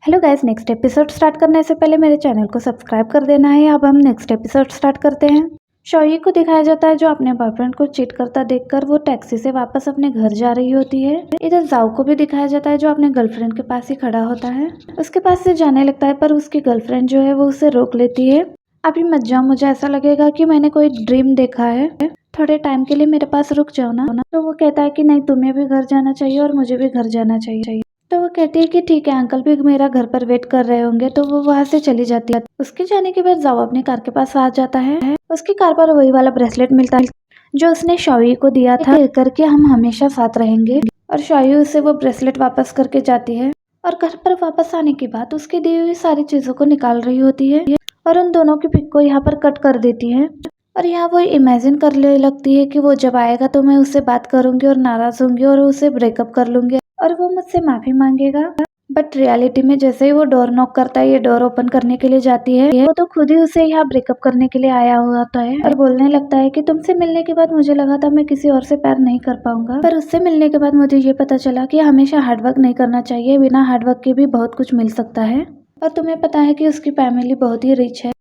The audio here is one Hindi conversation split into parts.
Hello guys, next episode start करने से पहले मेरे चैनल को सब्सक्राइब कर देना है। अब हम नेक्स्ट एपिसोड स्टार्ट करते हैं। शौई को दिखाया जाता है जो अपने बॉयफ्रेंड को चीट करता देखकर वो टैक्सी से वापस अपने घर जा रही होती है। इधर जाओ को भी दिखाया जाता है जो अपने गर्लफ्रेंड के पास ही खड़ा होता है। उसके पास से जाने लगता है पर उसकी गर्लफ्रेंड जो है वो उसे रोक लेती है। अभी मत जाओ, मुझे ऐसा लगेगा कि मैंने कोई ड्रीम देखा है, थोड़े टाइम के लिए मेरे पास रुक जाओ ना। तो वो कहता है कि नहीं, तुम्हें भी घर जाना चाहिए और मुझे भी घर जाना चाहिए। तो वो कहती है कि ठीक है, अंकल भी मेरा घर पर वेट कर रहे होंगे। तो वो वहां से चली जाती है। उसके जाने के बाद जाओ अपनी कार के पास आ जाता है। उसकी कार पर वही वाला ब्रेसलेट मिलता है जो उसने शौई को दिया था, करके हम हमेशा साथ रहेंगे। और शौई उसे वो ब्रेसलेट वापस करके जाती है और घर पर वापस आने के बाद उसकी दी हुई सारी चीजों को निकाल रही होती है और उन दोनों की पिक को यहाँ पर कट कर देती है। और यहाँ वो इमेजिन करने लगती है कि वो जब आएगा तो मैं उससे बात करूंगी और नाराज होंगी और उसे ब्रेकअप कर लूंगी और वो मुझसे माफी मांगेगा। बट रियलिटी में जैसे ही वो डोर नॉक करता है, ये डोर ओपन करने के लिए जाती है, वो तो खुद ही उसे यहाँ ब्रेकअप करने के लिए आया हुआ होता है और बोलने लगता है कि तुमसे मिलने के बाद मुझे लगा था मैं किसी और से प्यार नहीं कर पाऊंगा, पर उससे मिलने के बाद मुझे ये पता चला कि हमेशा हार्डवर्क नहीं करना चाहिए, बिना हार्डवर्क के भी बहुत कुछ मिल सकता है। और तुम्हें पता है कि उसकी फैमिली बहुत ही रिच है,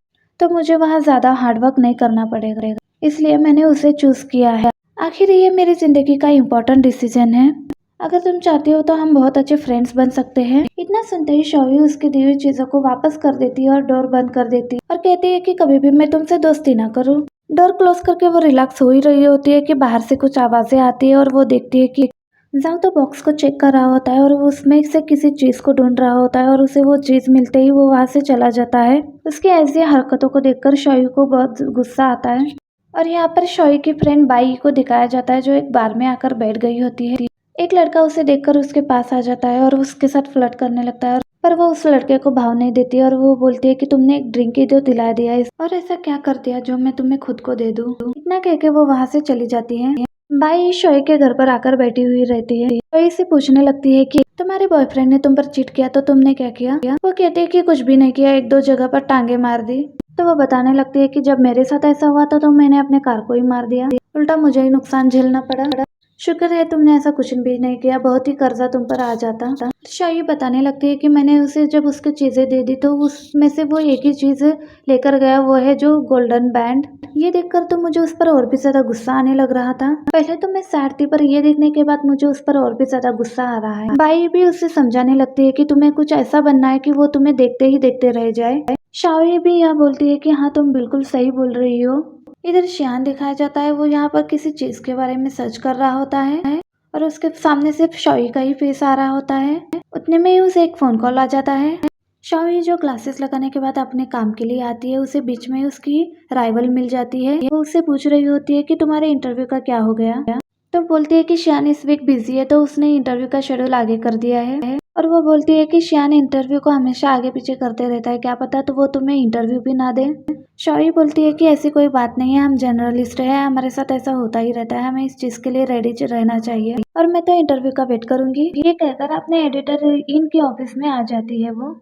तो मुझे वहाँ ज्यादा हार्डवर्क नहीं करना पड़ेगा, इसलिए मैंने उसे चूज किया है। आखिर ये मेरी जिंदगी का इम्पोर्टेंट डिसीजन है। अगर तुम चाहती हो तो हम बहुत अच्छे फ्रेंड्स बन सकते हैं। इतना सुनते ही शौवी उसकी दी हुई चीजों को वापस कर देती है और डोर बंद कर देती है और कहती है कि कभी भी मैं तुमसे दोस्ती ना करूं। डोर क्लोज करके वो रिलैक्स हो ही रही होती है कि बाहर से कुछ आवाजें आती है और वो देखती है कि जाओ तो बॉक्स को चेक कर रहा होता है और वो उसमें से किसी चीज को ढूंढ रहा होता है और उसे वो चीज मिलते ही वो वहां से चला जाता है। उसकी ऐसी हरकतों को देखकर शौवी को बहुत गुस्सा आता है। और यहाँ पर शौई की फ्रेंड बाई को दिखाया जाता है जो एक बार में आकर बैठ गई होती है। एक लड़का उसे देखकर उसके पास आ जाता है और उसके साथ फ्लर्ट करने लगता है, पर वो उस लड़के को भाव नहीं देती और वो बोलती है कि तुमने एक ड्रिंक ही तो दिला दिया और ऐसा क्या कर दिया जो मैं तुम्हें खुद को दे दूं। इतना कह के वो वहां से चली जाती है। बाई शोए के घर पर आकर बैठी हुई रहती है। शोए से पूछने लगती है कि तुम्हारे बॉयफ्रेंड ने तुम पर चीट किया तो तुमने क्या किया। वो कहती है कि कुछ भी नहीं किया, एक दो जगह पर टांगे मार दी। तो वो बताने लगती है कि जब मेरे साथ ऐसा हुआ था तो मैंने अपने कार को ही मार दिया, उल्टा मुझे ही नुकसान झेलना पड़ा। शुक्र है तुमने ऐसा कुछ भी नहीं किया, बहुत ही कर्जा तुम पर आ जाता। शाही बताने लगती है कि मैंने उसे जब उसकी चीजें दे दी तो उसमें से वो एक ही चीज लेकर गया, वो है जो गोल्डन बैंड। ये देखकर तो मुझे उस पर और भी ज्यादा गुस्सा आने लग रहा था। पहले तो मैं सैड थी, पर ये देखने के बाद मुझे उस पर और भी ज्यादा गुस्सा आ रहा है। बाई भी उसे समझाने लगती है कि तुम्हें कुछ ऐसा बनना है कि वो तुम्हें देखते ही देखते रह जाए। शाही भी यह बोलती है कि हाँ, तुम बिल्कुल सही बोल रही हो। इधर श्यान दिखाया जाता है, वो यहाँ पर किसी चीज के बारे में सर्च कर रहा होता है और उसके सामने सिर्फ शौई का ही फेस आ रहा होता है। उतने में ही उसे एक फोन कॉल आ जाता है। शौई जो ग्लासेस लगाने के बाद अपने काम के लिए आती है, उसे बीच में उसकी राइवल मिल जाती है। वो उससे पूछ रही होती है कि तुम्हारे इंटरव्यू का क्या हो गया। तो बोलती है कि श्यान इस वीक बिजी है तो उसने इंटरव्यू का शेड्यूल आगे कर दिया है। और वो बोलती है कि श्यान इंटरव्यू को हमेशा आगे पीछे करते रहता है, क्या पता तो वो तुम्हें इंटरव्यू भी ना दे। शौई बोलती है कि ऐसी कोई बात नहीं है, हम जर्नलिस्ट है, हमारे साथ ऐसा होता ही रहता है, हमें इस चीज के लिए रेडी रहना चाहिए और मैं तो इंटरव्यू का वेट करूंगी। ये कहकर अपने एडिटर इनके ऑफिस में आ जाती है। वो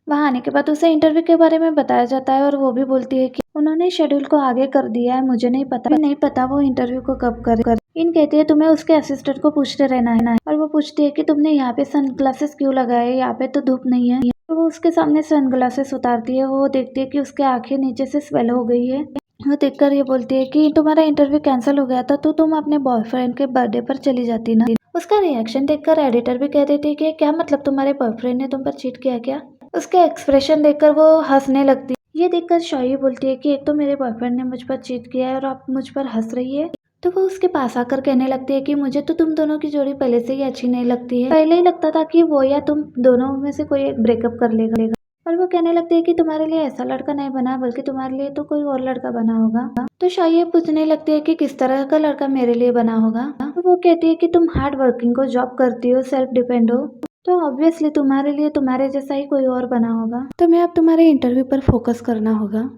वहाँ आने के बाद उसे इंटरव्यू के बारे में बताया जाता है और वो भी बोलती है कि उन्होंने शेड्यूल को आगे कर दिया है, मुझे नहीं पता वो इंटरव्यू को कब कर। इन कहती है तुम्हें उसके असिस्टेंट को पूछते रहना है और वो पूछती है कि तुमने यहाँ पे सनग्लासेस क्यों लगाए, यहाँ पे तो धूप नहीं है। तो वो उसके सामने सनग्लासेस उतारती है। वो देखती है कि उसके आंखें नीचे से स्वेल हो गई है। वो देखकर ये बोलती है कि तुम्हारा इंटरव्यू कैंसिल हो गया था तो तुम अपने बॉयफ्रेंड के बर्थडे पर चली जाती ना। उसका रिएक्शन देखकर एडिटर भी कह देती है कि क्या मतलब, तुम्हारे बॉयफ्रेंड ने तुम पर चीट किया क्या। उसके एक्सप्रेशन देखकर वो हंसने लगती है। ये देखकर शौई बोलती है कि एक तो मेरे बॉयफ्रेंड ने मुझ पर चीट किया है और आप मुझ पर हंस रही है। तो वो उसके पास आकर कहने लगती है कि मुझे तो तुम दोनों की जोड़ी पहले से ही अच्छी नहीं लगती है, पहले ही लगता था कि वो या तुम दोनों में से कोई एक ब्रेकअप कर लेगा। और वो कहने लगती है कि तुम्हारे लिए ऐसा लड़का नहीं बना, बल्कि तुम्हारे लिए तो कोई और लड़का बना होगा। तो शायद पूछने लगती है कि किस तरह का लड़का मेरे लिए बना होगा। तो वो कहती है कि तुम हार्ड वर्किंग को जॉब करती हो, सेल्फ डिपेंड हो, तो ऑब्वियसली तुम्हारे लिए तुम्हारे जैसा ही कोई और बना होगा। तुम्हें अब तुम्हारे इंटरव्यू पर फोकस करना होगा।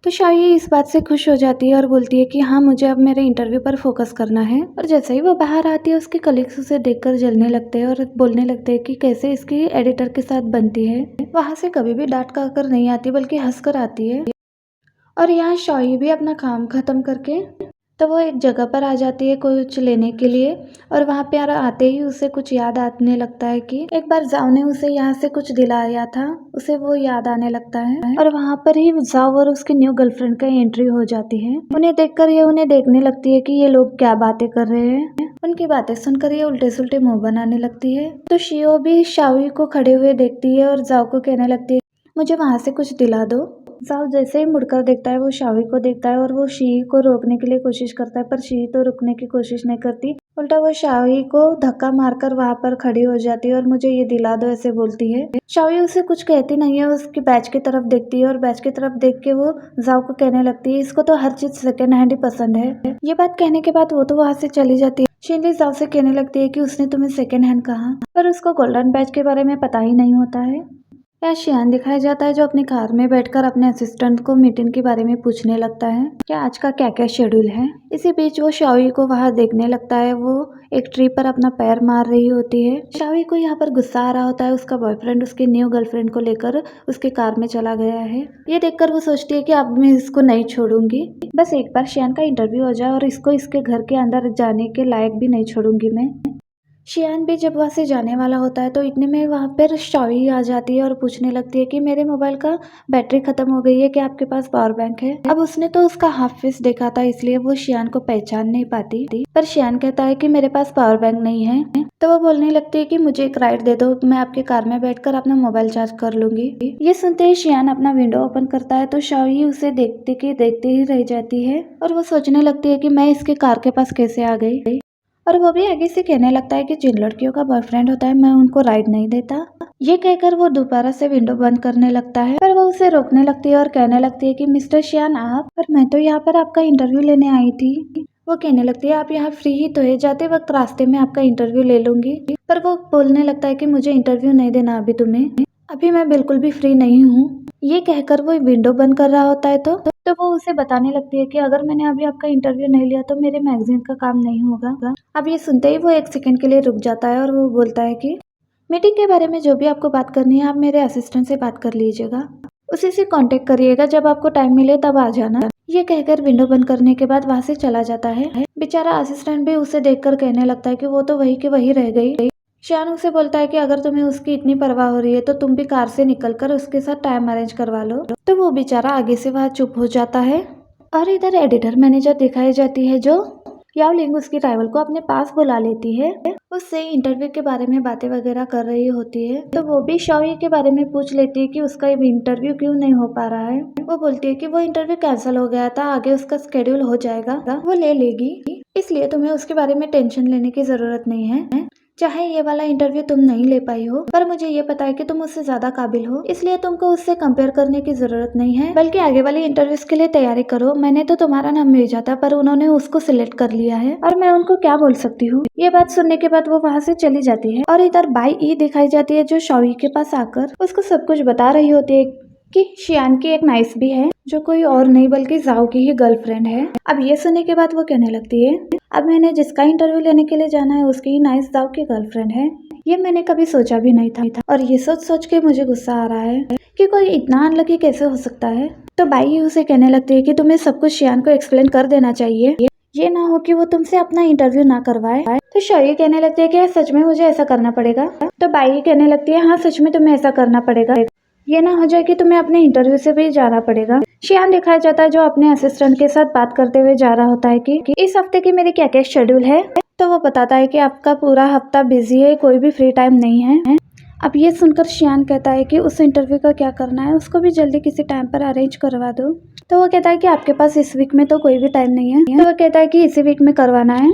तो शायद इस बात से खुश हो जाती है और बोलती है कि हाँ, मुझे अब मेरे इंटरव्यू पर फोकस करना है। और जैसे ही वो बाहर आती है, उसके कलीग्स उसे देखकर जलने लगते हैं और बोलने लगते हैं कि कैसे इसकी एडिटर के साथ बनती है। वहां से कभी भी डांट कर नहीं आती, बल्कि हंसकर आती है। और यहाँ शौई भी अपना काम खत्म करके तो वो एक जगह पर आ जाती है कुछ लेने के लिए और वहाँ पे आते ही उसे कुछ याद आने लगता है कि एक बार जाओ ने उसे यहाँ से कुछ दिलाया था। उसे वो याद आने लगता है और वहाँ पर ही जाओ और उसकी न्यू गर्लफ्रेंड का एंट्री हो जाती है। उन्हें देखकर ये उन्हें देखने लगती है कि ये लोग क्या बातें कर रहे हैं। उनकी बातें सुनकर ये उल्टे सुल्टे मुंह बनाने लगती है। तो शियो भी शाओई को खड़े हुए देखती है और जाओ को कहने लगती है मुझे वहाँ से कुछ दिला दो। जाओ जैसे ही मुड़कर देखता है वो शाओई को देखता है और वो शी को रोकने के लिए कोशिश करता है, पर शी तो रुकने की कोशिश नहीं करती। उल्टा वो शाओई को धक्का मारकर वहाँ पर खड़ी हो जाती है और मुझे ये दिला दो ऐसे बोलती है। शाओई उसे कुछ कहती नहीं है, उसकी बैच की तरफ देखती है और बैच की तरफ देख के वो जाओ को कहने लगती है इसको तो हर चीज सेकेंड हैंड ही पसंद है। ये बात कहने के बाद वो तो वहाँ से चली जाती है। शिनली जाओ से कहने लगती है कि उसने तुम्हें सेकेंड हैंड कहा, पर उसको गोल्डन बैच के बारे में पता ही नहीं होता है। या शियान दिखाया जाता है जो अपनी कार में बैठकर अपने असिस्टेंट को मीटिंग के बारे में पूछने लगता है कि आज का क्या क्या शेड्यूल है। इसी बीच वो शाओई को वहां देखने लगता है। वो एक ट्री पर अपना पैर मार रही होती है। शाओई को यहाँ पर गुस्सा आ रहा होता है, उसका बॉयफ्रेंड उसकी न्यू गर्लफ्रेंड को लेकर उसके कार में चला गया है। ये देखकर वो सोचती है कि अब मैं इसको नहीं छोड़ूंगी, बस एक बार शियान का इंटरव्यू हो जाए और इसको इसके घर के अंदर जाने के लायक भी नहीं छोड़ूंगी मैं। शियान भी जब वहाँ से जाने वाला होता है तो इतने में वहाँ पर शाओई आ जाती है और पूछने लगती है कि मेरे मोबाइल का बैटरी खत्म हो गई है, क्या आपके पास पावर बैंक है। अब उसने तो उसका हाफ फेस देखा था इसलिए वो शियान को पहचान नहीं पाती, पर शियान कहता है कि मेरे पास पावर बैंक नहीं है। तो वो बोलने लगती है कि मुझे एक राइड दे दो, मैं आपके कार में बैठकर अपना मोबाइल चार्ज कर लूंगी। ये सुनते ही शियान अपना विंडो ओपन करता है तो शाओई उसे देखते ही रह जाती है और वो सोचने लगती है कि मैं इसके कार के पास कैसे आ गई। और वो भी आगे से कहने लगता है कि जिन लड़कियों का बॉयफ्रेंड होता है मैं उनको राइड नहीं देता। ये कहकर वो दोबारा से विंडो बंद करने लगता है, पर वो उसे रोकने लगती है और कहने लगती है कि मिस्टर शियान आप, पर मैं तो यहाँ पर आपका इंटरव्यू लेने आई थी। वो कहने लगती है आप यहाँ फ्री ही तो है, जाते वक्त रास्ते में आपका इंटरव्यू ले लूंगी। पर वो बोलने लगता है कि मुझे इंटरव्यू नहीं देना अभी तुम्हें, अभी मैं बिल्कुल भी फ्री नहीं हूँ। ये कहकर वो विंडो बंद कर रहा होता है तो वो उसे बताने लगती है कि अगर मैंने अभी आपका इंटरव्यू नहीं लिया तो मेरे मैगजीन का काम नहीं होगा। अब ये सुनते ही वो एक सेकंड के लिए रुक जाता है और वो बोलता है कि मीटिंग के बारे में जो भी आपको बात करनी है आप मेरे असिस्टेंट से बात कर लीजिएगा, उसी से कांटेक्ट करिएगा, जब आपको टाइम मिले तब आ जाना। ये कहकर विंडो बंद करने के बाद वहाँ से चला जाता है। बेचारा असिस्टेंट भी उसे देखकर कहने लगता है कि वो तो वही के वही रह गई। शियान उसे बोलता है कि अगर तुम्हें उसकी इतनी परवाह हो रही है तो तुम भी कार से निकलकर उसके साथ टाइम अरेंज करवा लो। तो वो बेचारा आगे से वहाँ चुप हो जाता है और इधर एडिटर मैनेजर दिखाई जाती है जो याओ लिंग उसकी राइवल को अपने पास बुला लेती है, उससे इंटरव्यू के बारे में बातें वगैरह कर रही होती है। तो वो भी शाओई के बारे में पूछ लेती है कि उसका इंटरव्यू क्यों नहीं हो पा रहा है। वो बोलती है कि वो इंटरव्यू कैंसिल हो गया था, आगे उसका शेड्यूल हो जाएगा, वो ले लेगी, इसलिए तुम्हें उसके बारे में टेंशन लेने की जरूरत नहीं है। चाहे ये वाला इंटरव्यू तुम नहीं ले पाई हो, पर मुझे ये पता है कि तुम उससे ज्यादा काबिल हो, इसलिए तुमको उससे कंपेयर करने की जरूरत नहीं है, बल्कि आगे वाले इंटरव्यूज के लिए तैयारी करो। मैंने तो तुम्हारा नाम भेजा था पर उन्होंने उसको सिलेक्ट कर लिया है और मैं उनको क्या बोल सकती हूँ। ये बात सुनने के बाद वो वहाँ से चली जाती है और इधर बाई ई दिखाई जाती है जो शाओई के पास आकर उसको सब कुछ बता रही होती है कि शियान की एक नाइस भी है जो कोई और नहीं बल्कि जाओ की ही गर्लफ्रेंड है। अब ये सुनने के बाद वो कहने लगती है अब मैंने जिसका इंटरव्यू लेने के लिए जाना है उसकी ही नाइस जाओ की गर्लफ्रेंड है, ये मैंने कभी सोचा भी नहीं था और ये सोच के मुझे गुस्सा आ रहा है कि कोई इतना अनलकी कैसे हो सकता है। तो बाई उसे कहने लगती है कि तुम्हें सब कुछ शियान को एक्सप्लेन कर देना चाहिए, ये ना हो कि वो तुमसे अपना इंटरव्यू ना करवाए। तो शाओई कहने लगती है कि सच में मुझे ऐसा करना पड़ेगा। तो बाई कहने लगती है हाँ सच में तुम्हें ऐसा करना पड़ेगा, ये ना हो जाए कि तुम्हें अपने इंटरव्यू से भी जाना पड़ेगा। शियान दिखाया जाता है जो अपने असिस्टेंट के साथ बात करते हुए जा रहा होता है कि इस हफ्ते की मेरी क्या क्या शेड्यूल है। तो वो बताता है कि आपका पूरा हफ्ता बिजी है, कोई भी फ्री टाइम नहीं है। अब ये सुनकर शियान कहता है कि उस इंटरव्यू का क्या करना है, उसको भी जल्दी किसी टाइम पर अरेंज करवा दो। तो वो कहता है कि आपके पास इस वीक में तो कोई भी टाइम नहीं है। तो वो कहता है कि इसी वीक में करवाना है।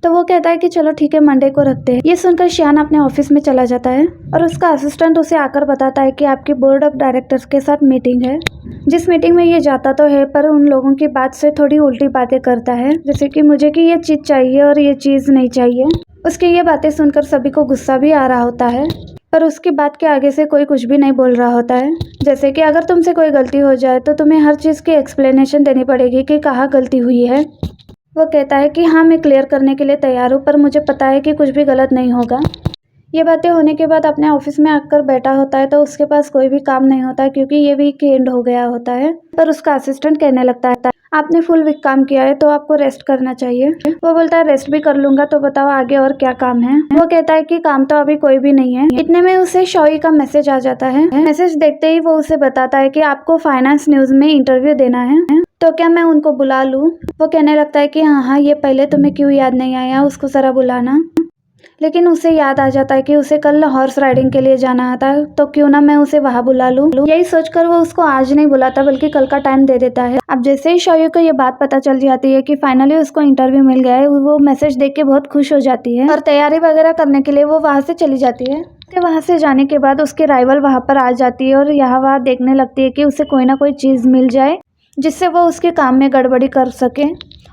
तो वो कहता है कि चलो ठीक है मंडे को रखते हैं। ये सुनकर शियान अपने ऑफिस में चला जाता है और उसका असिस्टेंट उसे आकर बताता है कि आपकी बोर्ड ऑफ डायरेक्टर्स के साथ मीटिंग है, जिस मीटिंग में ये जाता तो है पर उन लोगों की बात से थोड़ी उल्टी बातें करता है, जैसे कि मुझे कि ये चीज चाहिए और ये चीज नहीं चाहिए। उसकी ये बातें सुनकर सभी को गुस्सा भी आ रहा होता है, पर उसकी बात के आगे से कोई कुछ भी नहीं बोल रहा होता है। जैसे कि अगर तुमसे कोई गलती हो जाए तो तुम्हें हर चीज़ की एक्सप्लेनेशन देनी पड़ेगी कि कहाँ गलती हुई है। वो कहता है कि हाँ मैं क्लियर करने के लिए तैयार हूँ, पर मुझे पता है कि कुछ भी गलत नहीं होगा। ये बातें होने के बाद अपने ऑफिस में आकर बैठा होता है तो उसके पास कोई भी काम नहीं होता क्योंकि ये वीक एंड हो गया होता है। पर उसका असिस्टेंट कहने लगता है आपने फुल वीक काम किया है तो आपको रेस्ट करना चाहिए। वो बोलता है रेस्ट भी कर लूंगा, तो बताओ आगे और क्या काम है। वो कहता है कि काम तो अभी कोई भी नहीं है। इतने में उसे शॉई का मैसेज आ जाता है। मैसेज देखते ही वो उसे बताता है कि आपको फाइनेंस न्यूज में इंटरव्यू देना है, तो क्या मैं उनको बुला लूं। वो कहने लगता है कि हाँ, ये पहले तुम्हें क्यों याद नहीं आया, उसको जरा बुलाना। लेकिन उसे याद आ जाता है कि उसे कल हॉर्स राइडिंग के लिए जाना था, तो क्यों ना मैं उसे वहां बुला लूं। यही सोचकर वो उसको आज नहीं बुलाता बल्कि कल का टाइम दे देता है। अब जैसे ही शौर्य को ये बात पता चल जाती है कि फाइनली उसको इंटरव्यू मिल गया है, वो मैसेज देख के बहुत खुश हो जाती है और तैयारी वगैरह करने के लिए वो वहां से चली जाती है। वहां से जाने के बाद उसकी राइवल वहां पर आ जाती है और यहाँ वहां देखने लगती है कि उसे कोई ना कोई चीज मिल जाए जिससे वो उसके काम में गड़बड़ी कर सके,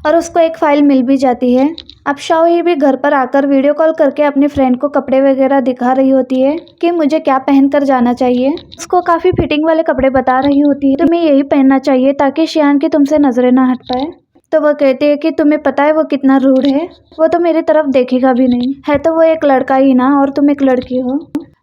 और उसको एक फाइल मिल भी जाती है। अब शाओही भी घर पर आकर वीडियो कॉल करके अपनी फ्रेंड को कपड़े वगैरह दिखा रही होती है कि मुझे क्या पहन कर जाना चाहिए। उसको काफी फिटिंग वाले कपड़े बता रही होती है, तुम्हें यही पहनना चाहिए ताकि शियान की तुमसे नजरें ना हट पाए। तो वह कहती है कि तुम्हें पता है वो कितना रूड है, वो तो मेरी तरफ देखेगा भी नहीं है, तो वो एक लड़का ही ना, और तुम एक लड़की हो।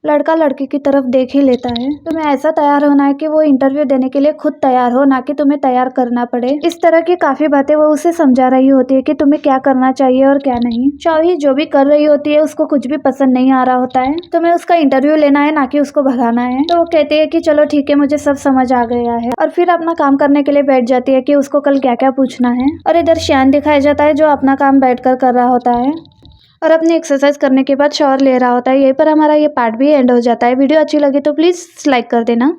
लड़का लड़की की तरफ देख ही लेता है। तुम्हें ऐसा तैयार होना है कि वो इंटरव्यू देने के लिए खुद तैयार हो, ना कि तुम्हें तैयार करना पड़े। इस तरह की काफी बातें वो उसे समझा रही होती है कि तुम्हें क्या करना चाहिए और क्या नहीं। शौही जो भी कर रही होती है उसको कुछ भी पसंद नहीं आ रहा होता है। तुम्हें उसका इंटरव्यू लेना है, ना कि उसको भगाना है। तो वो कहती है कि चलो ठीक है, मुझे सब समझ आ गया है, और फिर अपना काम करने के लिए बैठ जाती है कि उसको कल क्या क्या पूछना है। और इधर शियान दिखाया जाता है जो अपना काम बैठकर कर रहा होता है और अपनी एक्सरसाइज करने के बाद शावर ले रहा होता है। यहीं पर हमारा ये पार्ट भी एंड हो जाता है। वीडियो अच्छी लगी तो प्लीज़ लाइक कर देना।